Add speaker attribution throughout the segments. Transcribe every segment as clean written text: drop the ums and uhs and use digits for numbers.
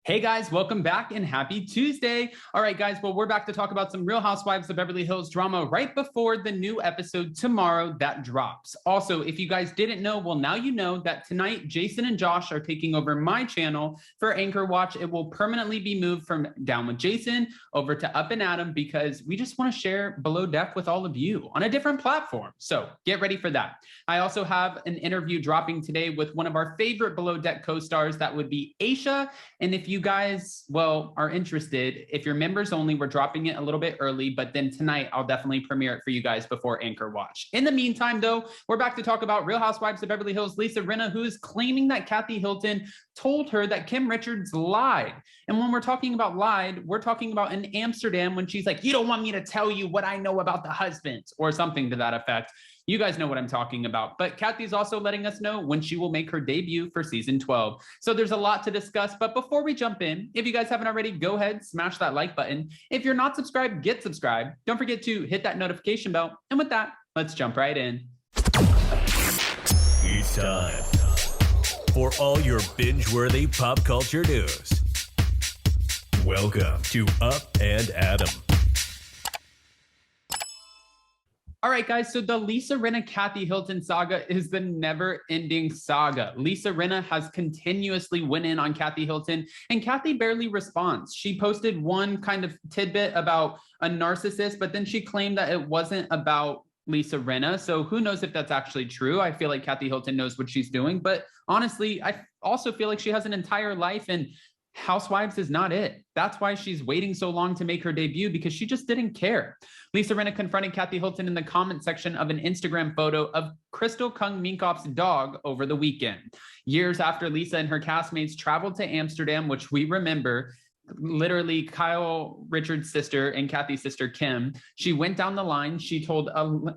Speaker 1: Hey guys, welcome back and happy Tuesday. All right, guys, well, we're back to talk about some Real Housewives of Beverly Hills drama right before the new episode tomorrow that drops. Also, if you guys didn't know, well, now you know that tonight Jason and Josh are taking over my channel for Anchor Watch. It will permanently be moved from Down with Jason over to Up and Adam because we just want to share Below Deck with all of you on a different platform. So get ready for that. I also have an interview dropping today with one of our favorite Below Deck co-stars. That would be Aisha. And if you guys, well, are interested, if you're members only, we're dropping it a little bit early, but then tonight I'll definitely premiere it for you guys before Anchor Watch. In the meantime, though, we're back to talk about Real Housewives of Beverly Hills. Lisa Rinna, who is claiming that Kathy Hilton told her that Kim Richards lied. And when we're talking about lied, we're talking about in Amsterdam when she's like, you don't want me to tell you what I know about the husbands or something to that effect. You guys know what I'm talking about. But Kathy's also letting us know when she will make her debut for season 12. So there's a lot to discuss. But before we jump in, if you guys haven't already, go ahead, smash that like button. If you're not subscribed, get subscribed. Don't forget to hit that notification bell. And with that, let's jump right in.
Speaker 2: It's time for all your binge-worthy pop culture news. Welcome to Up and Adam.
Speaker 1: All right, guys, so the Lisa Rinna Kathy Hilton saga is the never-ending saga. Lisa Rinna has continuously went in on Kathy Hilton, and Kathy barely responds. She posted one kind of tidbit about a narcissist, but then she claimed that it wasn't about Lisa Rinna. So who knows if that's actually true? I feel like Kathy Hilton knows what she's doing, but honestly, I also feel like she has an entire life, and Housewives is not it. That's why she's waiting so long to make her debut, because she just didn't care. Lisa Rinna confronted Kathy Hilton in the comment section of an Instagram photo of Crystal Kung Minkoff's dog over the weekend. Years after Lisa and her castmates traveled to Amsterdam, which we remember, literally Kyle Richards' sister and Kathy's sister, Kim, she went down the line. She told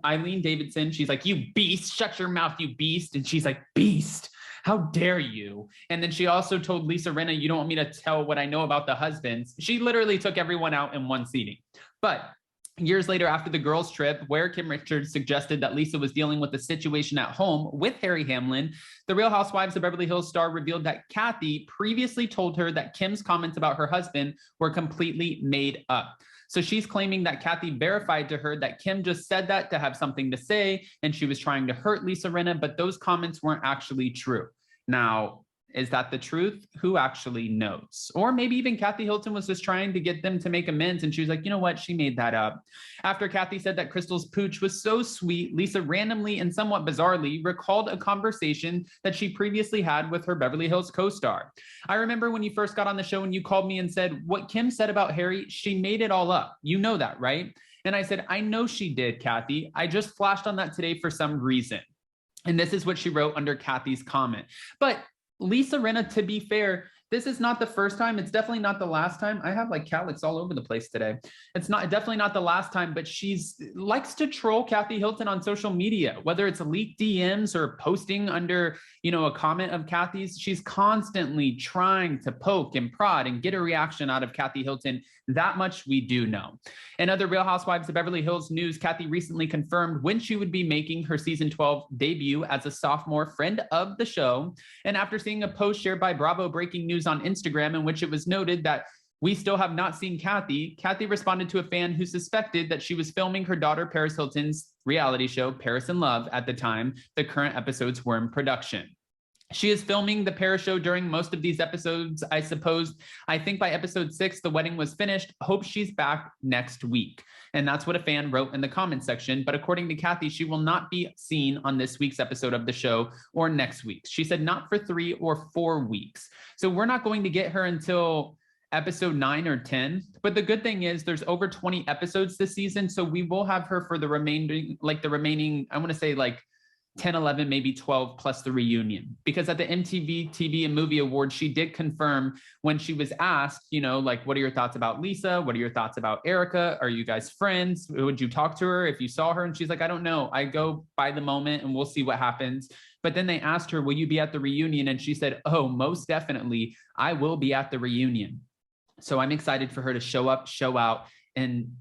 Speaker 1: Eileen Davidson, she's like, you beast, shut your mouth, you beast. And she's like, beast. How dare you? And then she also told Lisa Rinna, you don't want me to tell what I know about the husbands. She literally took everyone out in one seating. But years later, after the girls' trip, where Kim Richards suggested that Lisa was dealing with a situation at home with Harry Hamlin, the Real Housewives of Beverly Hills star revealed that Kathy previously told her that Kim's comments about her husband were completely made up. So she's claiming that Kathy verified to her that Kim just said that to have something to say, and she was trying to hurt Lisa Rinna, but those comments weren't actually true. Now, is that the truth? Who actually knows? Or maybe even Kathy Hilton was just trying to get them to make amends, and she was like, you know what? She made that up. After Kathy said that Crystal's pooch was so sweet, Lisa randomly and somewhat bizarrely recalled a conversation that she previously had with her Beverly Hills co-star. I remember when you first got on the show and you called me and said, what Kim said about Harry, she made it all up. You know that, right? And I said, I know she did, Kathy. I just flashed on that today for some reason. And this is what she wrote under Kathy's comment. But Lisa Rinna, to be fair, this is not the first time. It's definitely not the last time. I have like calyx all over the place today. It's definitely not the last time, but she's likes to troll Kathy Hilton on social media, whether it's leaked DMs or posting under, a comment of Kathy's. She's constantly trying to poke and prod and get a reaction out of Kathy Hilton. That much we do know. In other Real Housewives of Beverly Hills news, Kathy recently confirmed when she would be making her season 12 debut as a sophomore friend of the show. And after seeing a post shared by Bravo Breaking News on Instagram in which it was noted that we still have not seen Kathy, Kathy responded to a fan who suspected that she was filming her daughter Paris Hilton's reality show, Paris in Love, at the time the current episodes were in production. She is filming the Paris show during most of these episodes, I suppose. I think by episode 6, the wedding was finished. Hope she's back next week. And that's what a fan wrote in the comment section. But according to Kathy, she will not be seen on this week's episode of the show or next week's. She said not for 3 or 4 weeks. So we're not going to get her until episode 9 or 10. But the good thing is there's over 20 episodes this season. So we will have her for the remaining, I want to say 10, 11, maybe 12 plus the reunion. Because at the MTV TV and Movie Awards, she did confirm when she was asked, what are your thoughts about Lisa? What are your thoughts about Erica? Are you guys friends? Would you talk to her if you saw her? And she's like, I don't know. I go by the moment and we'll see what happens. But then they asked her, will you be at the reunion? And she said, oh, most definitely. I will be at the reunion. So I'm excited for her to show up, show out, and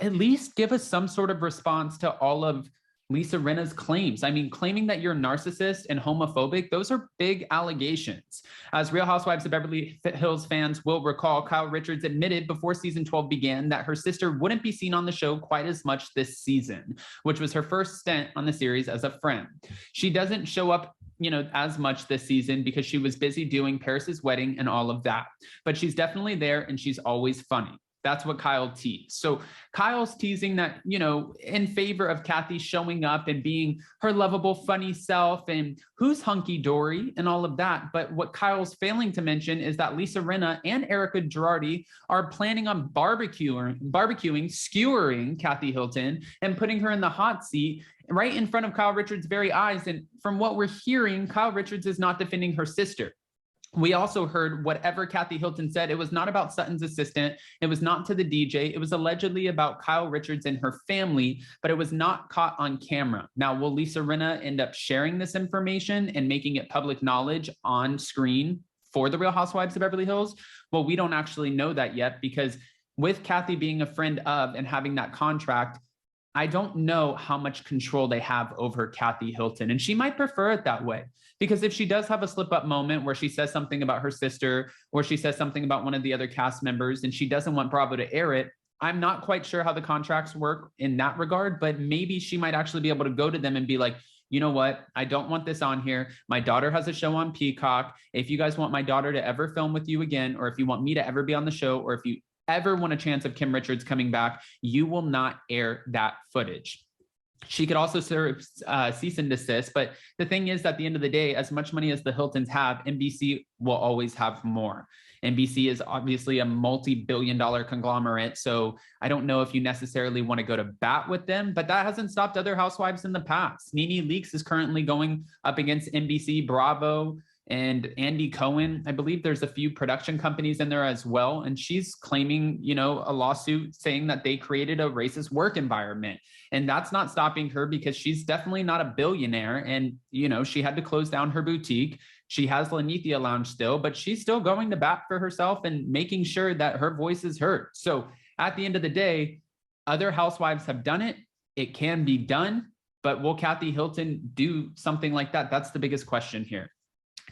Speaker 1: at least give us some sort of response to all of Lisa Rinna's claims. I mean, claiming that you're a narcissist and homophobic, those are big allegations. As Real Housewives of Beverly Hills fans will recall, Kyle Richards admitted before season 12 began that her sister wouldn't be seen on the show quite as much this season, which was her first stint on the series as a friend. She doesn't show up as much this season because she was busy doing Paris's wedding and all of that. But she's definitely there and she's always funny. That's what Kyle teased. So Kyle's teasing that, in favor of Kathy showing up and being her lovable, funny self and who's hunky-dory and all of that. But what Kyle's failing to mention is that Lisa Rinna and Erica Girardi are planning on barbecuing, skewering Kathy Hilton and putting her in the hot seat right in front of Kyle Richards' very eyes. And from what we're hearing, Kyle Richards is not defending her sister. We also heard whatever Kathy Hilton said, it was not about Sutton's assistant. It was not to the DJ. It was allegedly about Kyle Richards and her family, but it was not caught on camera. Now, will Lisa Rinna end up sharing this information and making it public knowledge on screen for the Real Housewives of Beverly Hills? Well, we don't actually know that yet because with Kathy being a friend of and having that contract, I don't know how much control they have over Kathy Hilton, and she might prefer it that way. Because if she does have a slip-up moment where she says something about her sister or she says something about one of the other cast members and she doesn't want Bravo to air it, I'm not quite sure how the contracts work in that regard, but maybe she might actually be able to go to them and be like, you know what? I don't want this on here. My daughter has a show on Peacock. If you guys want my daughter to ever film with you again, or if you want me to ever be on the show, or if you ever want a chance of Kim Richards coming back, you will not air that footage. She could also serve cease and desist. But the thing is, at the end of the day, as much money as the Hiltons have, NBC will always have more. NBC is obviously a multi-billion-dollar conglomerate. So I don't know if you necessarily want to go to bat with them, but that hasn't stopped other housewives in the past. Nene Leakes is currently going up against NBC, Bravo, and Andy Cohen. I believe there's a few production companies in there as well. And she's claiming, a lawsuit saying that they created a racist work environment. And that's not stopping her because she's definitely not a billionaire. And, she had to close down her boutique. She has Lanithia Lounge still, but she's still going to bat for herself and making sure that her voice is heard. So at the end of the day, other housewives have done it. It can be done, but will Kathy Hilton do something like that? That's the biggest question here.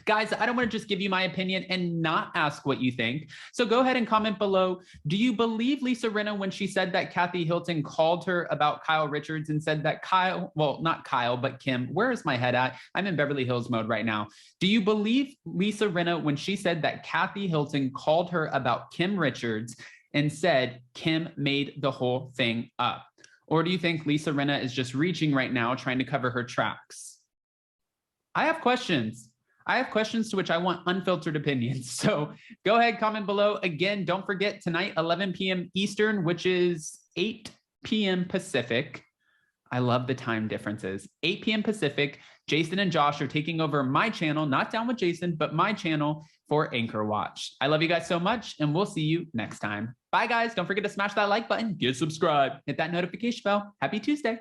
Speaker 1: Guys, I don't want to just give you my opinion and not ask what you think. So go ahead and comment below. Do you believe Lisa Rinna when she said that Kathy Hilton called her about Kyle Richards and said that not Kyle, but Kim, where is my head at? I'm in Beverly Hills mode right now. Do you believe Lisa Rinna when she said that Kathy Hilton called her about Kim Richards and said Kim made the whole thing up? Or do you think Lisa Rinna is just reaching right now trying to cover her tracks? I have questions. To which I want unfiltered opinions. So go ahead, comment below. Again, don't forget tonight, 11 p.m. Eastern, which is 8 p.m. Pacific. I love the time differences. 8 p.m. Pacific, Jason and Josh are taking over my channel, not Down with Jason, but my channel for Anchor Watch. I love you guys so much, and we'll see you next time. Bye, guys. Don't forget to smash that like button, get subscribed, hit that notification bell. Happy Tuesday.